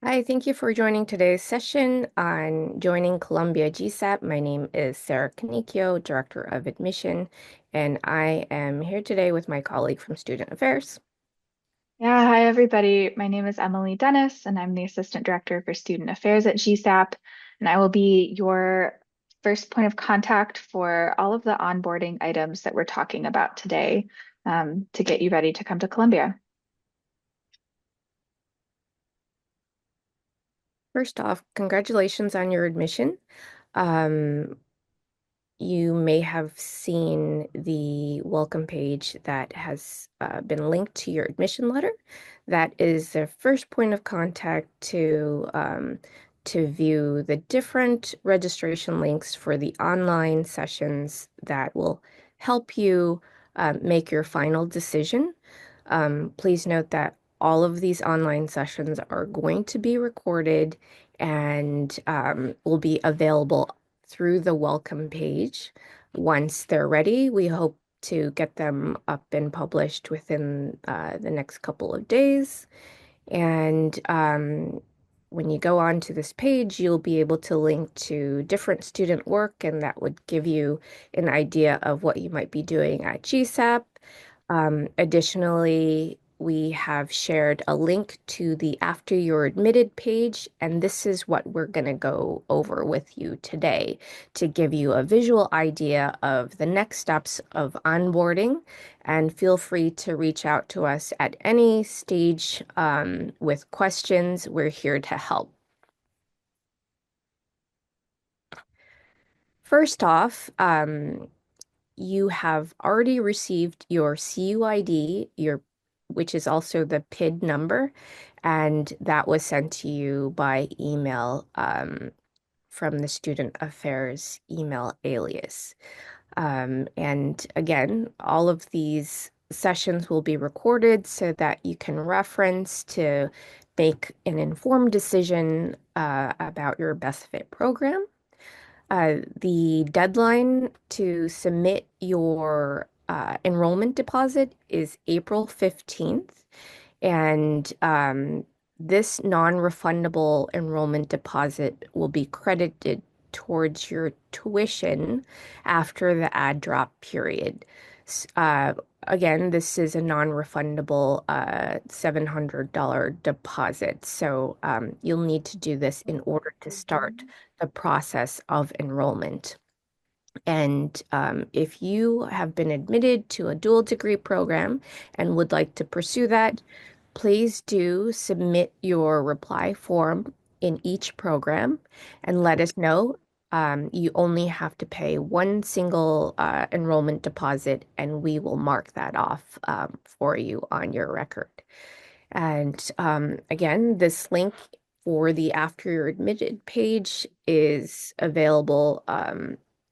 Hi, thank you for joining today's session on joining Columbia GSAP. My name is Sarah Canicchio, Director of Admission, and I am here today with my colleague from Student Affairs. Yeah, hi everybody. My name is Emily Dennis, and I'm the Assistant Director for Student Affairs at GSAP. And I will be your first point of contact for all of the onboarding items that we're talking about today, to get you ready to come to Columbia. First off, congratulations on your admission. Um, You may have seen the welcome page that has been linked to your admission letter. That is the first point of contact to view the different registration links for the online sessions that will help you make your final decision. Please note that all of these online sessions are going to be recorded and will be available through the welcome page. Once they're ready, we hope to get them up and published within the next couple of days. And when you go on to this page, you'll be able to link to different student work, and that would give you an idea of what you might be doing at GSAP. Additionally, we have shared a link to the After You're Admitted page, and this is what we're going to go over with you today to give you a visual idea of the next steps of onboarding. And feel free to reach out to us at any stage with questions. We're here to help. First off, you have already received your CUID, which is also the PID number, and that was sent to you by email from the Student Affairs email alias. And again, all of these sessions will be recorded so that you can reference to make an informed decision about your best fit program. The deadline to submit your enrollment deposit is April 15th, and this non-refundable enrollment deposit will be credited towards your tuition after the add drop period. S- Uh, Again, this is a non-refundable $700 deposit. So you'll need to do this in order to start the process of enrollment. And if you have been admitted to a dual degree program and would like to pursue that, please do submit your reply form in each program and let us know. You only have to pay one single enrollment deposit, and we will mark that off for you on your record. And again, this link for the After You're Admitted page is available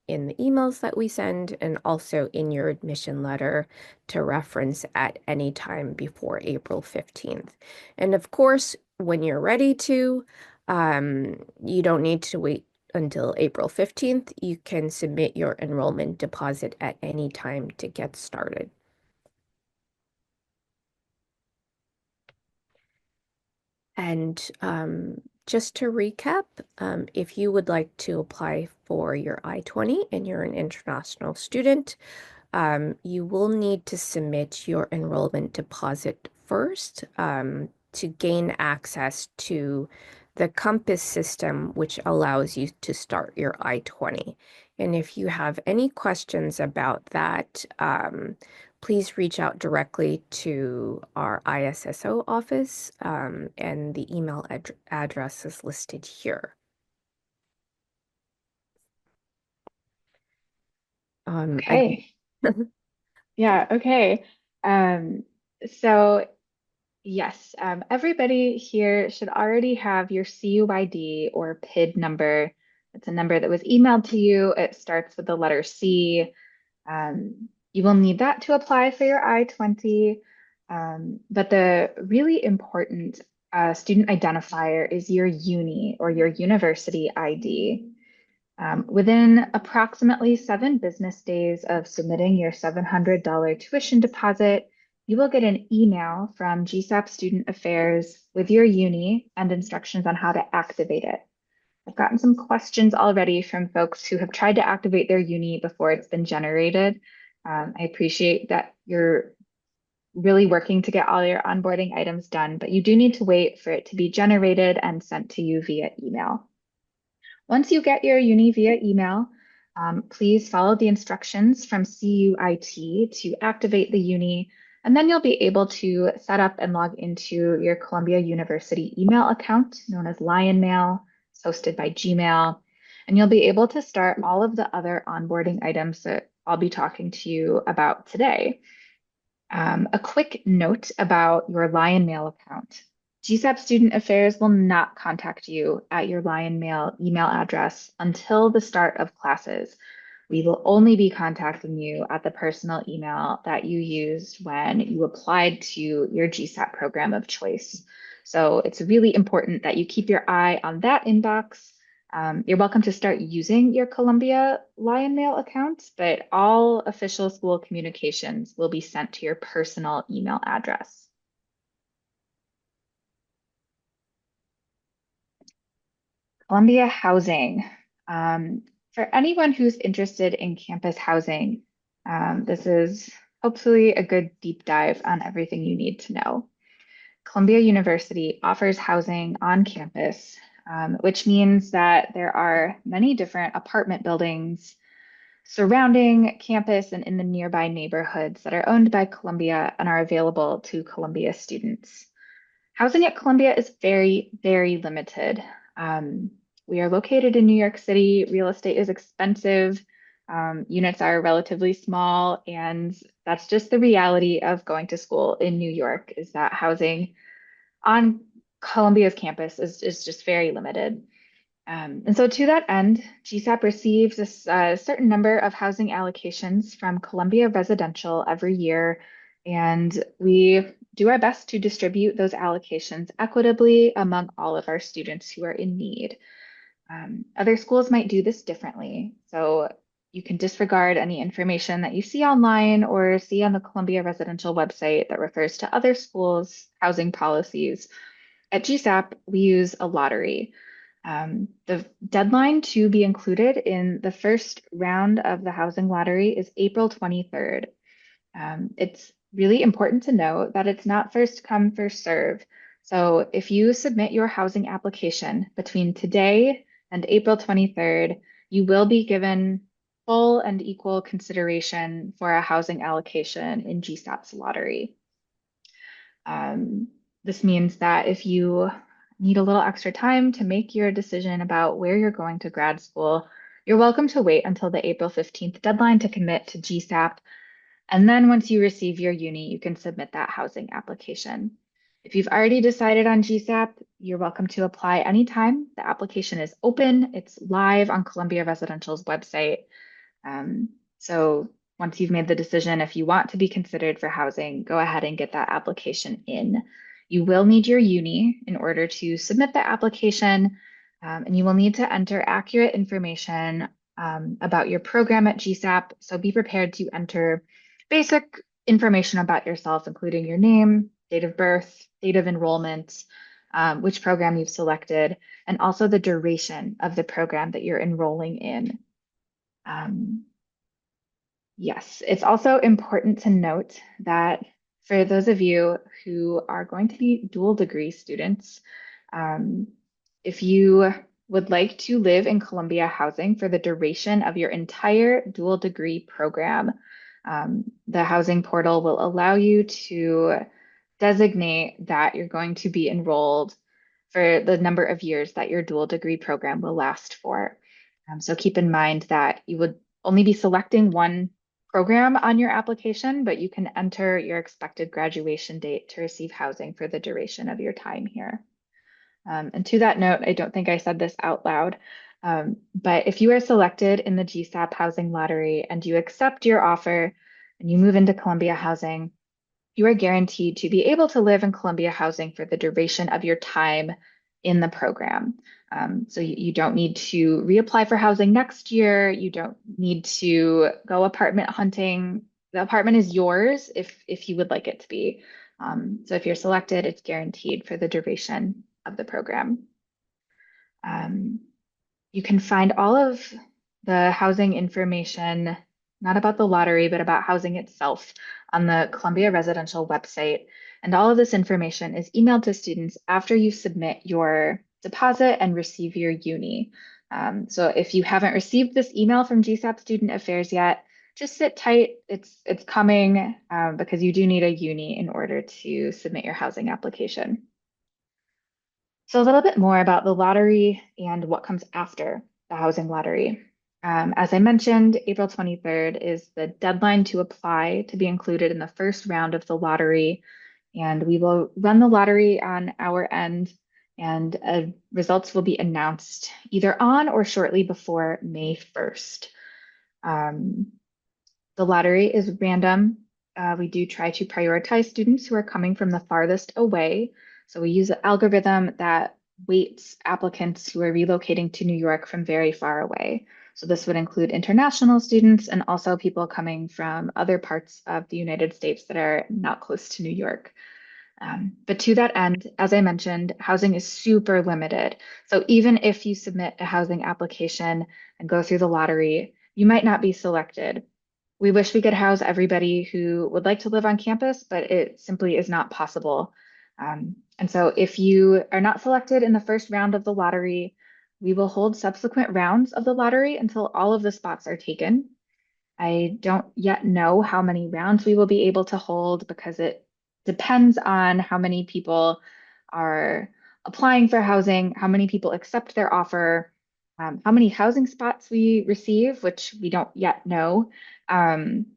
in the emails that we send and also in your admission letter to reference at any time before April 15th. And of course, when you're ready to, you don't need to wait until April 15th. You can submit your enrollment deposit at any time to get started. And just to recap, if you would like to apply for your I-20 and you're an international student, you will need to submit your enrollment deposit first to gain access to the Compass system, which allows you to start your I-20. And if you have any questions about that, please reach out directly to our ISSO office, and the email address is listed here. Again, Okay. Yeah, okay. Um, so yes, everybody here should already have your CUID or PID number. It's a number that was emailed to you. It starts with the letter C. You will need that to apply for your I-20. But the really important student identifier is your uni or your university ID. Within approximately 7 business days of submitting your $700 tuition deposit, you will get an email from GSAP Student Affairs with your uni and instructions on how to activate it. I've gotten some questions already from folks who have tried to activate their uni before it's been generated. I appreciate that you're really working to get all your onboarding items done, but you do need to wait for it to be generated and sent to you via email. Once you get your uni via email, please follow the instructions from CUIT to activate the uni, and then you'll be able to set up and log into your Columbia University email account known as Lion Mail. It's hosted by Gmail, and you'll be able to start all of the other onboarding items that I'll be talking to you about today. A quick note about your Lion Mail account. GSAP Student Affairs will not contact you at your Lion Mail email address until the start of classes. We will only be contacting you at the personal email that you used when you applied to your GSAP program of choice. So it's really important that you keep your eye on that inbox. You're welcome to start using your Columbia Lion Mail account, but all official school communications will be sent to your personal email address. Columbia housing. Um, for anyone who's interested in campus housing, this is hopefully a good deep dive on everything you need to know. Columbia University offers housing on campus, which means that there are many different apartment buildings surrounding campus and in the nearby neighborhoods that are owned by Columbia and are available to Columbia students. Housing at Columbia is very, very limited. Um, we are located in New York City. Real estate is expensive. Units are relatively small, and that's just the reality of going to school in New York, is that housing on Columbia's campus is just very limited. And so to that end, GSAP receives a certain number of housing allocations from Columbia Residential every year, and we do our best to distribute those allocations equitably among all of our students who are in need. Other schools might do this differently, so you can disregard any information that you see online or see on the Columbia Residential website that refers to other schools' housing policies. At GSAP, we use a lottery. The deadline to be included in the first round of the housing lottery is April 23rd. It's really important to note that it's not first come, first serve. So if you submit your housing application between today and April 23rd, you will be given full and equal consideration for a housing allocation in GSAP's lottery. Um, this means that if you need a little extra time to make your decision about where you're going to grad school, you're welcome to wait until the April 15th deadline to commit to GSAP. And then once you receive your uni, you can submit that housing application. If you've already decided on GSAP, you're welcome to apply anytime. The application is open, it's live on Columbia Residential's website. So once you've made the decision, if you want to be considered for housing, go ahead and get that application in. You will need your uni in order to submit the application, and you will need to enter accurate information about your program at GSAP. So be prepared to enter basic information about yourself, including your name, date of birth, date of enrollment, which program you've selected, and also the duration of the program that you're enrolling in. Yes, it's also important to note that for those of you who are going to be dual degree students, um, if you would like to live in Columbia housing for the duration of your entire dual degree program, the housing portal will allow you to designate that you're going to be enrolled for the number of years that your dual degree program will last for. So keep in mind that you would only be selecting one program on your application, but you can enter your expected graduation date to receive housing for the duration of your time here. And to that note, I don't think I said this out loud, but if you are selected in the GSAP housing lottery and you accept your offer and you move into Columbia housing, you are guaranteed to be able to live in Columbia housing for the duration of your time in the program. So you don't need to reapply for housing next year. You don't need to go apartment hunting the apartment is yours if you would like it to be. So if you're selected, it's guaranteed for the duration of the program. Um, you can find all of the housing information, not about the lottery, but about housing itself on the Columbia Residential website. And all of this information is emailed to students after you submit your deposit and receive your uni. So if you haven't received this email from GSAP Student Affairs yet, just sit tight. It's coming because you do need a uni in order to submit your housing application. So a little bit more about the lottery and what comes after the housing lottery. As I mentioned, April 23rd is the deadline to apply to be included in the first round of the lottery. And we will run the lottery on our end, and results will be announced either on or shortly before May 1st. Um, the lottery is random. We do try to prioritize students who are coming from the farthest away. So we use an algorithm that weights applicants who are relocating to New York from very far away. So this would include international students and also people coming from other parts of the United States that are not close to New York. But to that end, as I mentioned, housing is super limited. So even if you submit a housing application and go through the lottery, you might not be selected. We wish we could house everybody who would like to live on campus, but it simply is not possible. And so if you are not selected in the first round of the lottery, we will hold subsequent rounds of the lottery until all of the spots are taken. I don't yet know how many rounds we will be able to hold because it depends on how many people are applying for housing, how many people accept their offer, how many housing spots we receive, which we don't yet know. Um,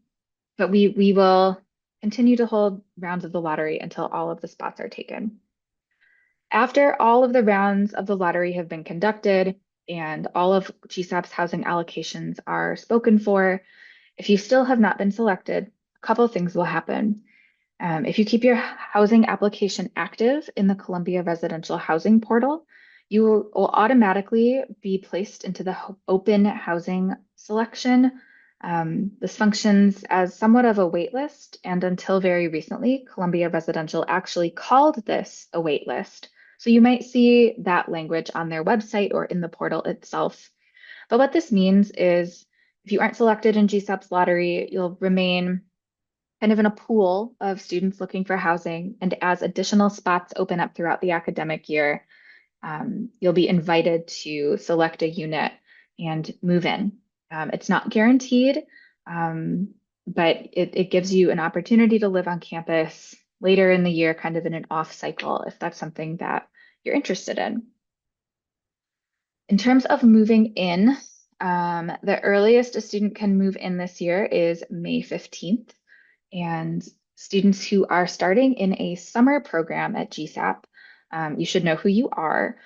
but we will continue to hold rounds of the lottery until all of the spots are taken. After all of the rounds of the lottery have been conducted and all of GSAP's housing allocations are spoken for, if you still have not been selected, a couple of things will happen. If you keep your housing application active in the Columbia Residential Housing Portal, you will automatically be placed into the open housing selection. This functions as somewhat of a wait list, and until very recently, Columbia Residential actually called this a wait list. So you might see that language on their website or in the portal itself. But what this means is if you aren't selected in GSAP's lottery, you'll remain kind of in a pool of students looking for housing. And as additional spots open up throughout the academic year, you'll be invited to select a unit and move in. It's not guaranteed, but it gives you an opportunity to live on campus later in the year, kind of in an off cycle, if that's something that you're interested in. In terms of moving in, the earliest a student can move in this year is May 15th. And students who are starting in a summer program at GSAP, you should know who you are.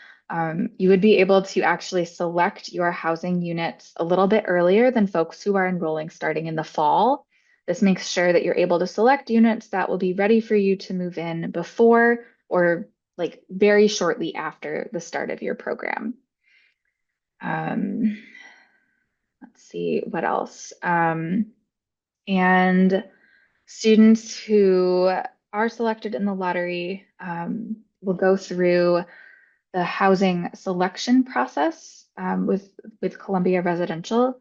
You would be able to actually select your housing units a little bit earlier than folks who are enrolling starting in the fall. This makes sure that you're able to select units that will be ready for you to move in before or like very shortly after the start of your program. Um, let's see what else. And students who are selected in the lottery will go through the housing selection process with Columbia Residential.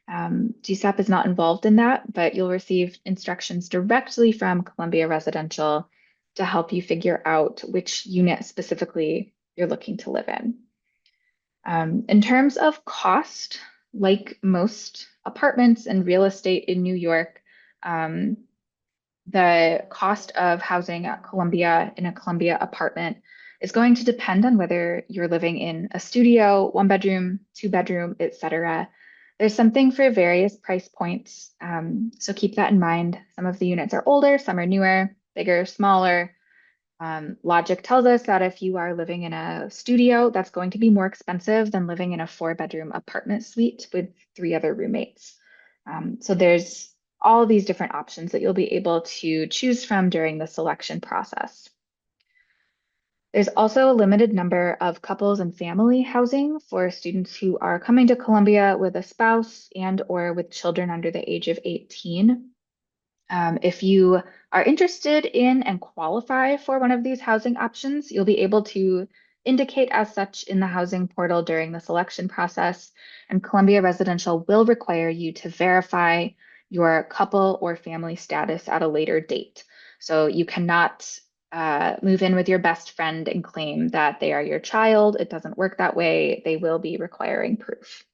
GSAP is not involved in that, but you'll receive instructions directly from Columbia Residential to help you figure out which unit specifically you're looking to live in. In terms of cost, like most apartments and real estate in New York, the cost of housing at Columbia in a Columbia apartment is going to depend on whether you're living in a studio, one bedroom, two bedroom, etc. There's something for various price points, so keep that in mind. Some of the units are older, some are newer, bigger, smaller. Logic tells us that if you are living in a studio, that's going to be more expensive than living in a four-bedroom apartment suite with three other roommates. So there's all these different options that you'll be able to choose from during the selection process. There's also a limited number of couples and family housing for students who are coming to Columbia with a spouse and or with children under the age of 18. If you are interested in and qualify for one of these housing options, you'll be able to indicate as such in the housing portal during the selection process, and Columbia Residential will require you to verify your couple or family status at a later date. So you cannot move in with your best friend and claim that they are your child. It doesn't work that way. They will be requiring proof.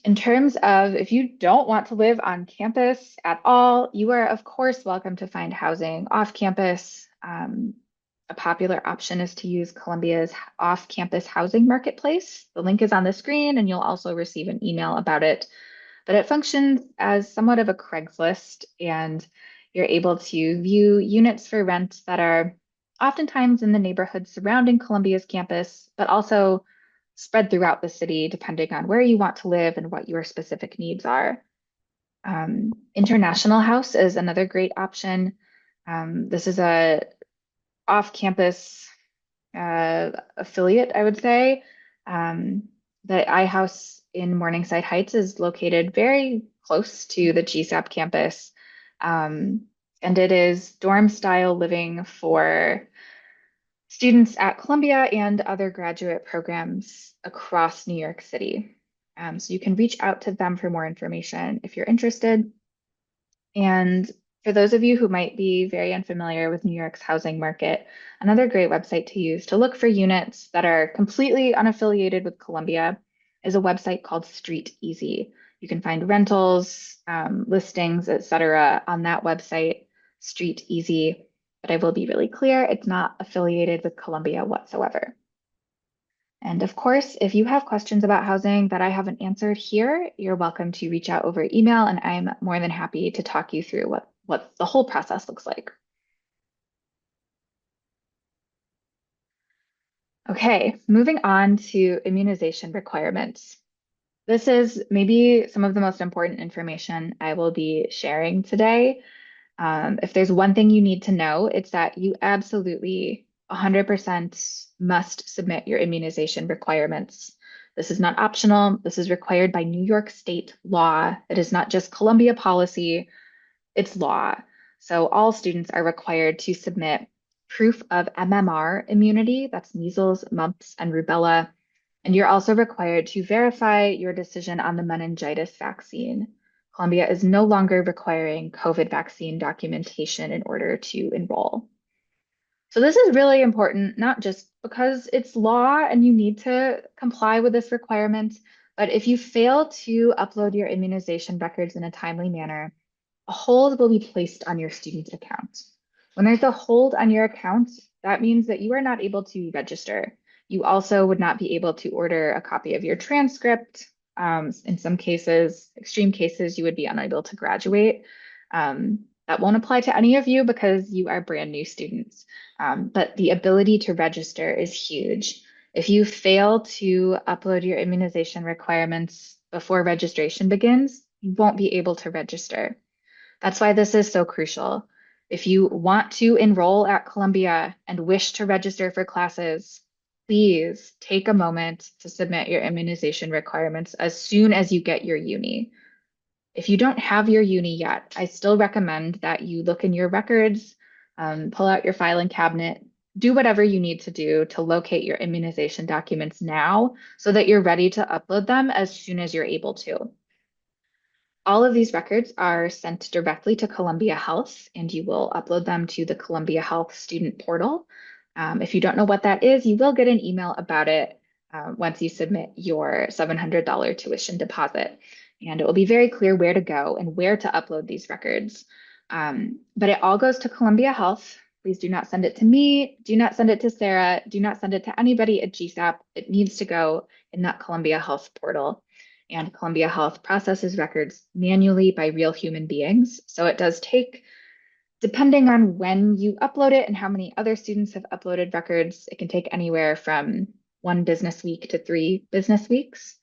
In terms of if you don't want to live on campus at all, you are, of course, welcome to find housing off campus. A popular option is to use Columbia's off campus housing marketplace. The link is on the screen, and you'll also receive an email about it. But it functions as somewhat of a Craigslist, and you're able to view units for rent that are oftentimes in the neighborhood surrounding Columbia's campus, but also spread throughout the city depending on where you want to live and what your specific needs are. International House is another great option. This is a off-campus affiliate, I would say. The iHouse in Morningside Heights is located very close to the GSAP campus. And it is dorm style living for students at Columbia and other graduate programs across New York City. So you can reach out to them for more information if you're interested. And for those of you who might be very unfamiliar with New York's housing market, another great website to use to look for units that are completely unaffiliated with Columbia is a website called Street Easy. You can find rentals, listings, etc. on that website, Street Easy. But I will be really clear, it's not affiliated with Columbia whatsoever. And of course, if you have questions about housing that I haven't answered here, you're welcome to reach out over email, and I'm more than happy to talk you through what the whole process looks like. Okay, moving on to immunization requirements. This is maybe some of the most important information I will be sharing today. If there's one thing you need to know, it's that you absolutely 100% must submit your immunization requirements. This is not optional. This is required by New York State law. It is not just Columbia policy, it's law. So all students are required to submit proof of MMR immunity, that's measles, mumps, and rubella. And you're also required to verify your decision on the meningitis vaccine. Columbia is no longer requiring COVID vaccine documentation in order to enroll. So this is really important, not just because it's law and you need to comply with this requirement, but if you fail to upload your immunization records in a timely manner, a hold will be placed on your student account. When there's a hold on your account, that means that you are not able to register. You also would not be able to order a copy of your transcript. In some cases, extreme cases, you would be unable to graduate. That won't apply to any of you because you are brand new students. But the ability to register is huge. If you fail to upload your immunization requirements before registration begins, you won't be able to register. That's why this is so crucial. If you want to enroll at Columbia and wish to register for classes, please take a moment to submit your immunization requirements as soon as you get your uni. If you don't have your uni yet, I still recommend that you look in your records, pull out your filing cabinet, do whatever you need to do to locate your immunization documents now so that you're ready to upload them as soon as you're able to. All of these records are sent directly to Columbia Health, and you will upload them to the Columbia Health student portal. If you don't know what that is, you will get an email about it once you submit your $700 tuition deposit. And it will be very clear where to go and where to upload these records. But it all goes to Columbia Health. Please do not send it to me. Do not send it to Sarah. Do not send it to anybody at GSAP. It needs to go in that Columbia Health portal. And Columbia Health processes records manually by real human beings. So it does take, depending on when you upload it and how many other students have uploaded records, it can take anywhere from 1 business week to 3 business weeks.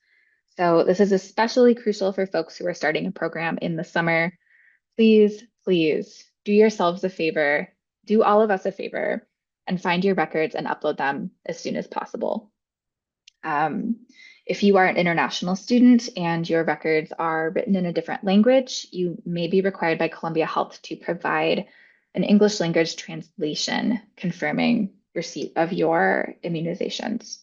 So this is especially crucial for folks who are starting a program in the summer. Please, please do yourselves a favor, do all of us a favor, and find your records and upload them as soon as possible. If you are an international student and your records are written in a different language, you may be required by Columbia Health to provide an English language translation confirming receipt of your immunizations.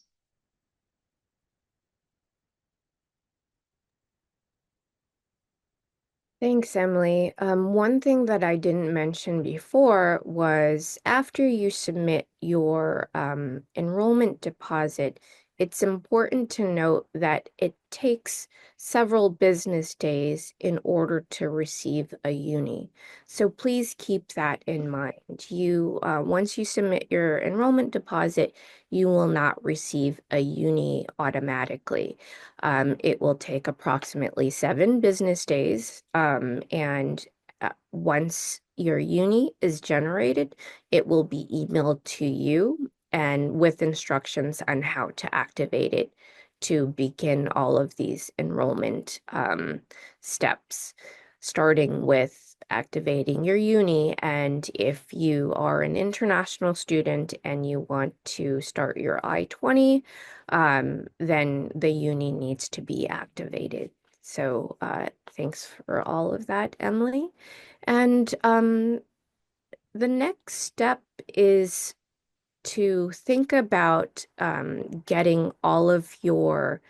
Thanks, Emily. One thing that I didn't mention before was after you submit your enrollment deposit, it's important to note that it takes several business days in order to receive a uni. So please keep that in mind. Once you submit your enrollment deposit, you will not receive a uni automatically. It will take approximately 7 business days. And once your uni is generated, it will be emailed to you and with instructions on how to activate it to begin all of these enrollment steps, starting with activating your uni. And if you are an international student and you want to start your I-20, then the uni needs to be activated. So thanks for all of that, Emily. And the next step is to think about getting all of your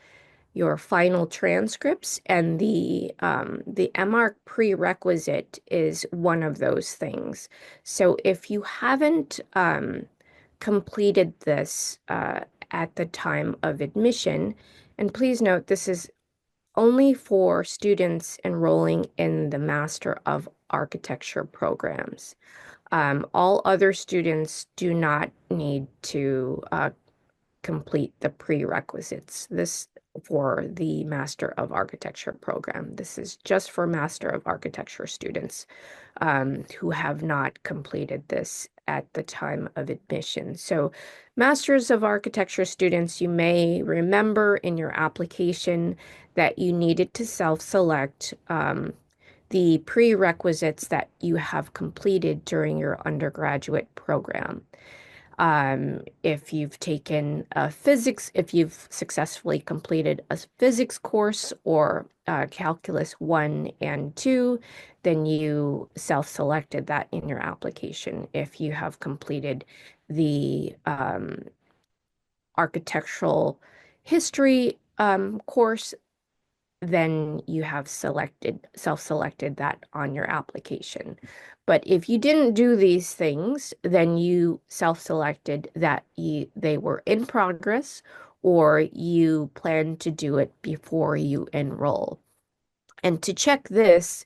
final transcripts, and the MARC prerequisite is one of those things. So if you haven't completed this at the time of admission, and please note this is only for students enrolling in the Master of Architecture programs. All other students do not need to complete the prerequisites. This for the Master of Architecture program. This is just for Master of Architecture students who have not completed this at the time of admission. So, Masters of Architecture students, you may remember in your application that you needed to self-select the prerequisites that you have completed during your undergraduate program. If you've taken if you've successfully completed a physics course or Calculus 1 and 2, then you self-selected that in your application. If you have completed the architectural history course, then you have self-selected that on your application. But if you didn't do these things, then you self-selected that they were in progress or you plan to do it before you enroll. And to check this,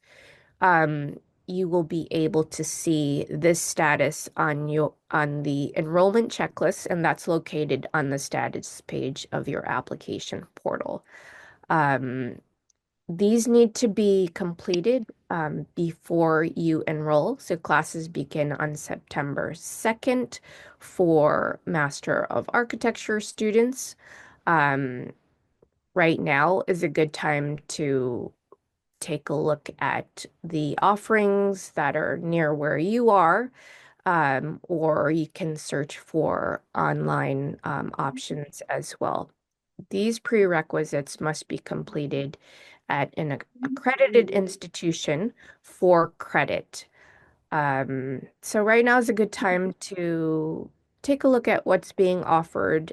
you will be able to see this status on the enrollment checklist, and that's located on the status page of your application portal. Um, these need to be completed before you enroll. So classes begin on September 2nd for Master of Architecture students. Um, right now is a good time to take a look at the offerings that are near where you are, or you can search for online options as well. These prerequisites must be completed at an accredited institution for credit. So right now is a good time to take a look at what's being offered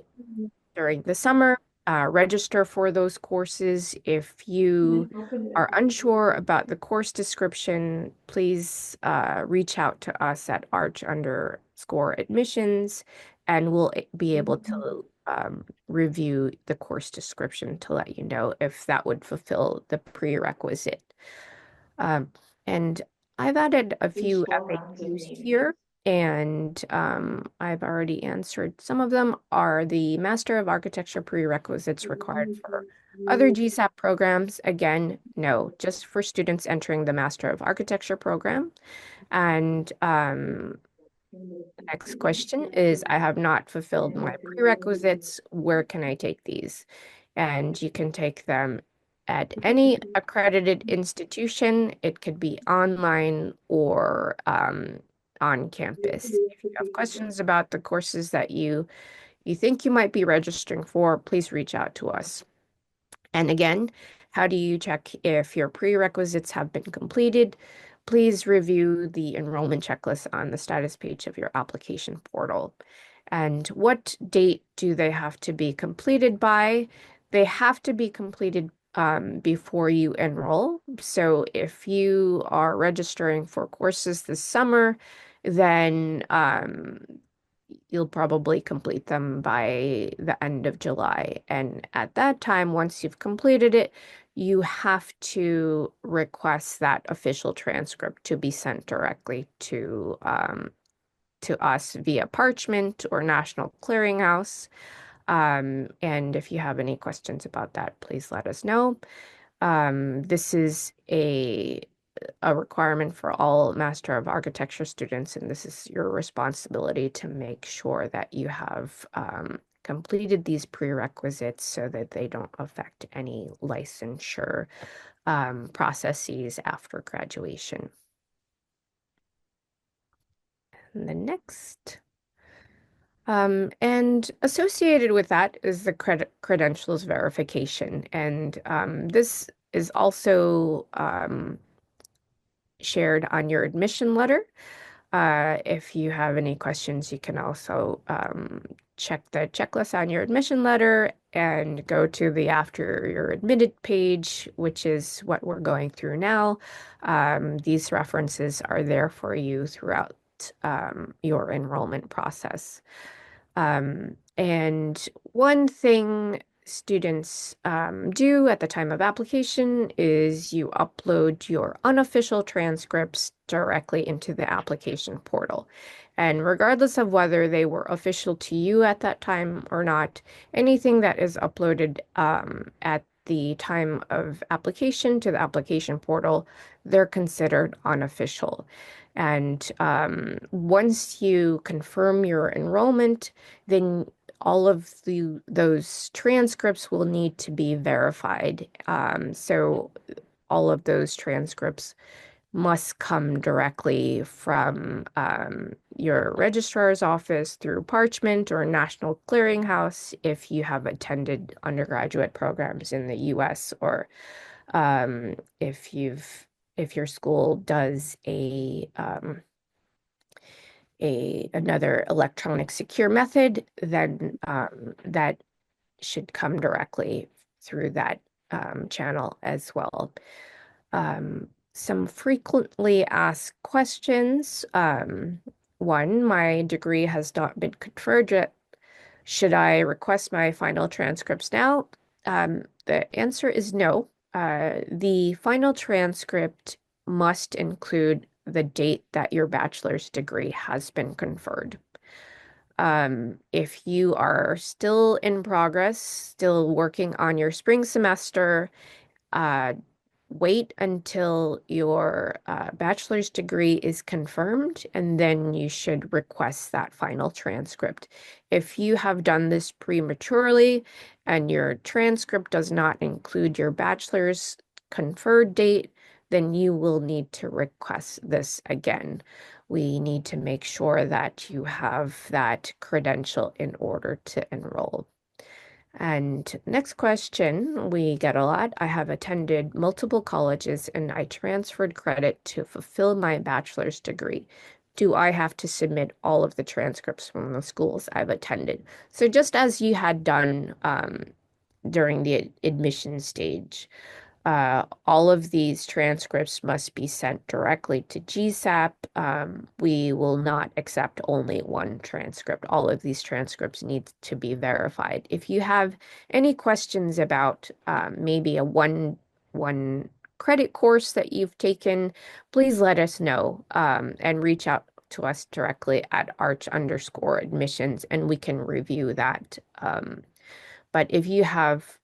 during the summer. Register for those courses. If you are unsure about the course description, please reach out to us at arch_admissions, and we'll be able to review the course description to let you know if that would fulfill the prerequisite. Um, and I've added a few FAQs here, and I've already answered some of them. Are the Master of Architecture prerequisites required for other GSAP programs? Again, no, just for students entering the Master of Architecture program. And the next question is, I have not fulfilled my prerequisites. Where can I take these? And you can take them at any accredited institution. It could be online or on campus. If you have questions about the courses that you think you might be registering for, please reach out to us. And again, how do you check if your prerequisites have been completed? Please review the enrollment checklist on the status page of your application portal. And what date do they have to be completed by? They have to be completed before you enroll. So if you are registering for courses this summer, then you'll probably complete them by the end of July. And at that time, once you've completed it, you have to request that official transcript to be sent directly to us via Parchment or National Clearinghouse. And if you have any questions about that, please let us know. This is a requirement for all Master of Architecture students, and this is your responsibility to make sure that you have completed these prerequisites so that they don't affect any licensure processes after graduation. And the next. And associated with that is the credentials verification. And this is also shared on your admission letter. If you have any questions, you can also check the checklist on your admission letter and go to the after you're admitted page, which is what we're going through now. These references are there for you throughout your enrollment process. And one thing students do at the time of application is you upload your unofficial transcripts directly into the application portal. And regardless of whether they were official to you at that time or not, anything that is uploaded at the time of application to the application portal, they're considered unofficial. And once you confirm your enrollment, then all of those transcripts will need to be verified. So all of those transcripts must come directly from your registrar's office through Parchment or National Clearinghouse if you have attended undergraduate programs in the US, or if your school does another electronic secure method, then that should come directly through that channel as well. Some frequently asked questions. One, my degree has not been conferred yet. Should I request my final transcripts now? The answer is no. The final transcript must include the date that your bachelor's degree has been conferred. If you are still in progress, still working on your spring semester, uh, wait until your bachelor's degree is confirmed, and then you should request that final transcript. If you have done this prematurely and your transcript does not include your bachelor's conferred date, then you will need to request this again. We need to make sure that you have that credential in order to enroll. And next question we get a lot. I have attended multiple colleges and I transferred credit to fulfill my bachelor's degree. Do I have to submit all of the transcripts from the schools I've attended? So just as you had done during the admission stage, all of these transcripts must be sent directly to GSAP. We will not accept only one transcript. All of these transcripts need to be verified. If you have any questions about maybe a one credit course that you've taken, please let us know and reach out to us directly at arch_admissions, and we can review that. But if you have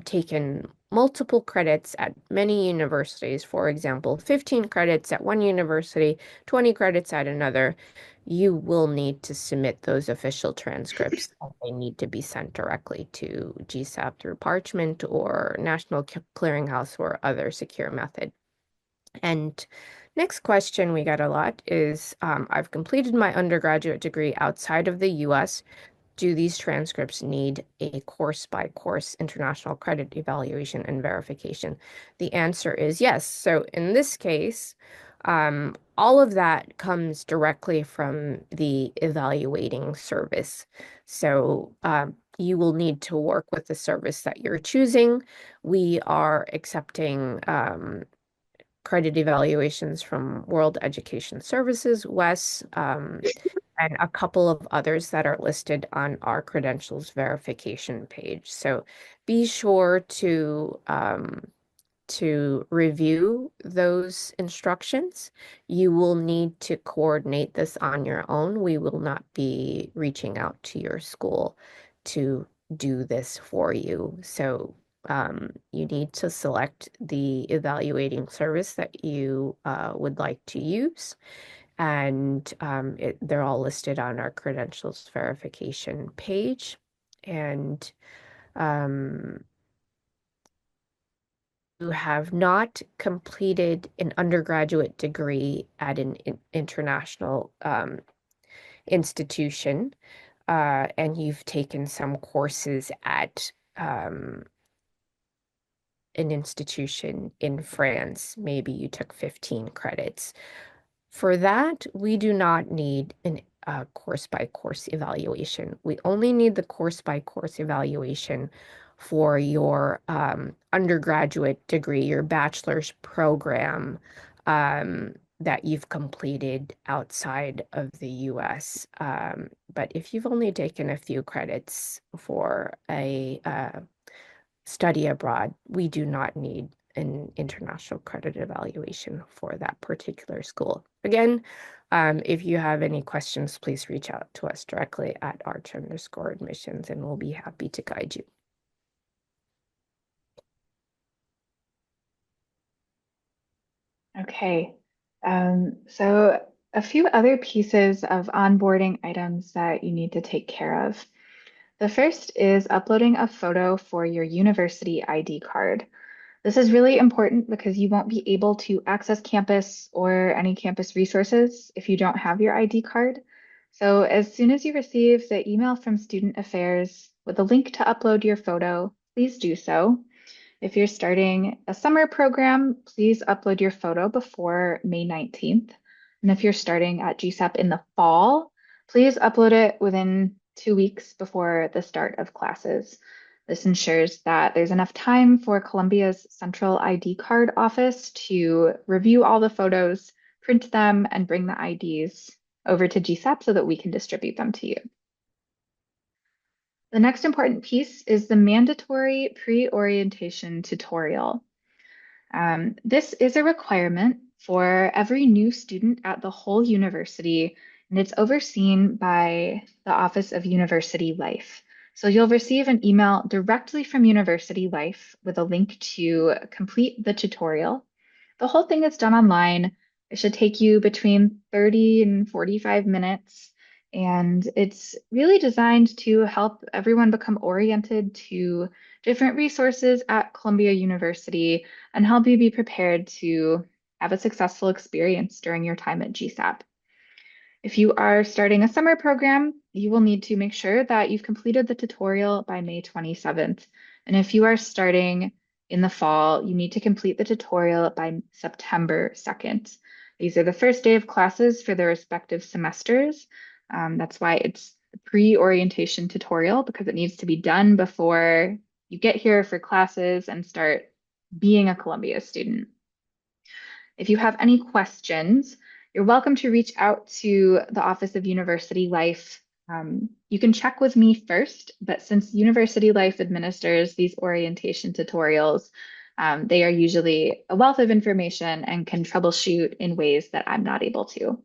taken multiple credits at many universities, for example, 15 credits at one university, 20 credits at another, you will need to submit those official transcripts. They need to be sent directly to GSAP through Parchment or National Clearinghouse or other secure method. And next question we get a lot is, I've completed my undergraduate degree outside of the US. do these transcripts need a course by course international credit evaluation and verification? The answer is yes. So in this case, all of that comes directly from the evaluating service. So you will need to work with the service that you're choosing. We are accepting credit evaluations from World Education Services, WES, and a couple of others that are listed on our credentials verification page. So be sure to review those instructions. You will need to coordinate this on your own. We will not be reaching out to your school to do this for you. So you need to select the evaluating service that you would like to use. And they're all listed on our credentials verification page. And um, you have not completed an undergraduate degree at an international institution, and you've taken some courses at an institution in France, maybe you took 15 credits. For that, we do not need a course by course evaluation. We only need the course by course evaluation for your undergraduate degree, your bachelor's program that you've completed outside of the US. But if you've only taken a few credits for a study abroad, we do not need an international credit evaluation for that particular school. Again, if you have any questions, please reach out to us directly at arch_admissions, and we'll be happy to guide you. Okay. So a few other pieces of onboarding items that you need to take care of. The first is uploading a photo for your university ID card. This is really important because you won't be able to access campus or any campus resources if you don't have your ID card. So as soon as you receive the email from Student Affairs with a link to upload your photo, please do so. If you're starting a summer program, please upload your photo before May 19th. And if you're starting at GSAP in the fall, please upload it within 2 weeks before the start of classes. This ensures that there's enough time for Columbia's Central ID Card Office to review all the photos, print them, and bring the IDs over to GSAP so that we can distribute them to you. The next important piece is the mandatory pre-orientation tutorial. This is a requirement for every new student at the whole university, and it's overseen by the Office of University Life. So you'll receive an email directly from University Life with a link to complete the tutorial. The whole thing is done online. It should take you between 30 and 45 minutes. And it's really designed to help everyone become oriented to different resources at Columbia University and help you be prepared to have a successful experience during your time at GSAP. If you are starting a summer program, you will need to make sure that you've completed the tutorial by May 27th. And if you are starting in the fall, you need to complete the tutorial by September 2nd. These are the first day of classes for the respective semesters. That's why it's a pre-orientation tutorial, because it needs to be done before you get here for classes and start being a Columbia student. If you have any questions, you're welcome to reach out to the Office of University Life. You can check with me first, but since University Life administers these orientation tutorials, they are usually a wealth of information and can troubleshoot in ways that I'm not able to.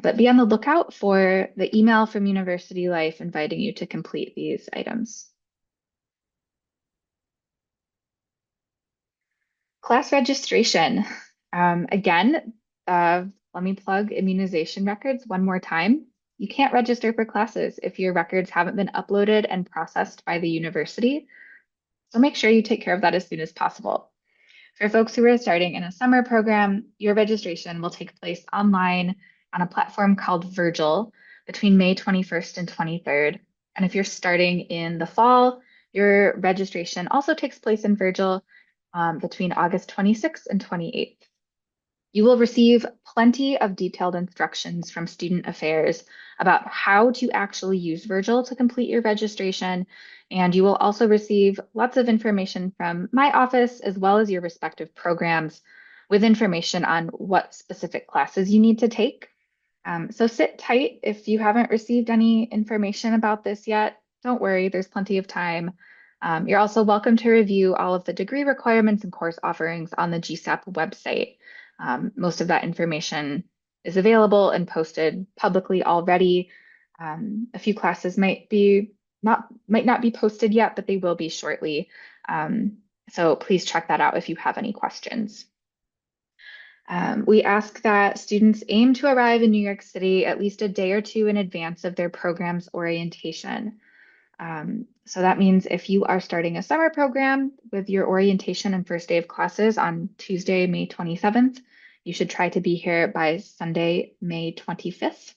But be on the lookout for the email from University Life inviting you to complete these items. Class registration. Again, let me plug immunization records one more time. You can't register for classes if your records haven't been uploaded and processed by the university. So make sure you take care of that as soon as possible. For folks who are starting in a summer program, your registration will take place online on a platform called Virgil between May 21st and 23rd. And if you're starting in the fall, your registration also takes place in Virgil between August 26th and 28th. You will receive plenty of detailed instructions from Student Affairs about how to actually use Virgil to complete your registration. And you will also receive lots of information from my office as well as your respective programs with information on what specific classes you need to take. So sit tight if you haven't received any information about this yet. Don't worry, there's plenty of time. You're also welcome to review all of the degree requirements and course offerings on the GSAP website. Most of that information is available and posted publicly already. A few classes might not be posted yet, but they will be shortly. So please check that out if you have any questions. We ask that students aim to arrive in New York City at least a day or two in advance of their program's orientation. So that means if you are starting a summer program with your orientation and first day of classes on Tuesday, May 27th, you should try to be here by Sunday, May 25th.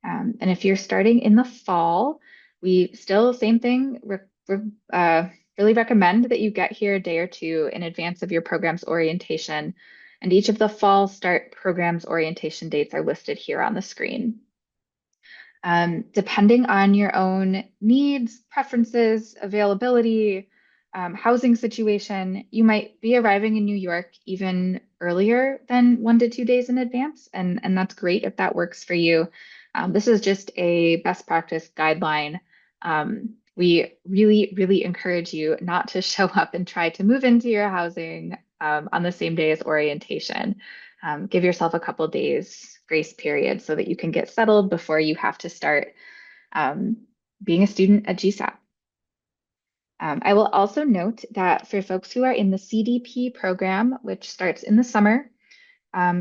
And if you're starting in the fall, we still, same thing, really recommend that you get here a day or two in advance of your program's orientation. And each of the fall start programs orientation dates are listed here on the screen. Depending on your own needs, preferences, availability, housing situation, you might be arriving in New York even earlier than 1 to 2 days in advance, and that's great if that works for you. This is just a best practice guideline. We really, really encourage you not to show up and try to move into your housing on the same day as orientation. Give yourself a couple days grace period so that you can get settled before you have to start um, being a student at GSAP. I will also note that for folks who are in the CDP program, which starts in the summer,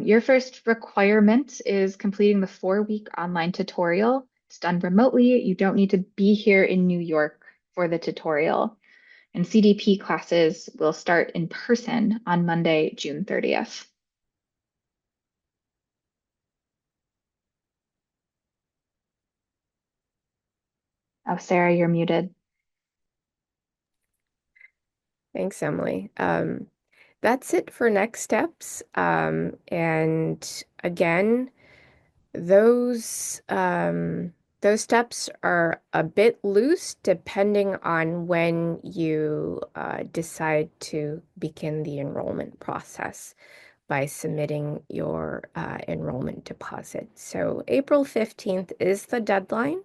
your first requirement is completing the 4-week online tutorial. It's done remotely. You don't need to be here in New York for the tutorial. And CDP classes will start in person on Monday, June 30th. Oh, Sarah, you're muted. Thanks, Emily. That's it for next steps. And again, those those steps are a bit loose depending on when you decide to begin the enrollment process by submitting your enrollment deposit. So April 15th is the deadline.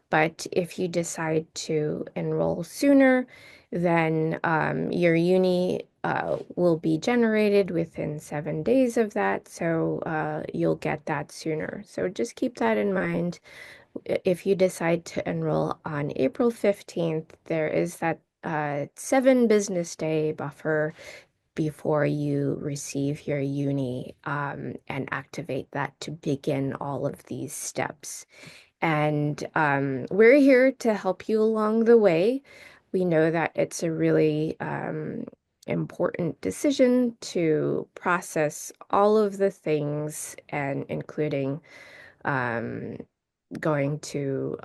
But if you decide to enroll sooner, then your uni will be generated within 7 days of that. So you'll get that sooner. So just keep that in mind. If you decide to enroll on April 15th, there is that 7 business day buffer before you receive your uni and activate that to begin all of these steps. And we're here to help you along the way. We know that it's a really important decision to process all of the things, and including um, going to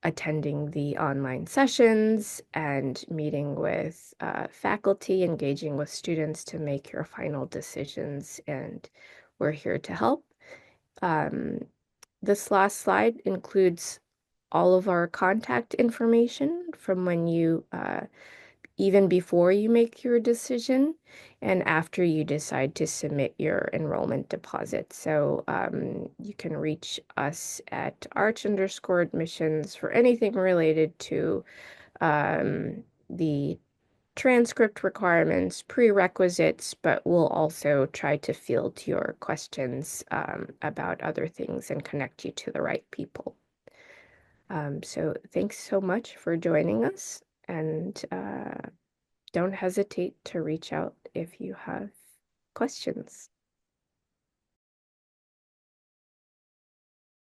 attending the online sessions and meeting with faculty, engaging with students to make your final decisions. And we're here to help. Um, this last slide includes all of our contact information from when you, even before you make your decision and after you decide to submit your enrollment deposit. So you can reach us at arch_admissions for anything related to the transcript requirements, prerequisites, but we'll also try to field your questions about other things and connect you to the right people. So thanks so much for joining us, and don't hesitate to reach out if you have questions.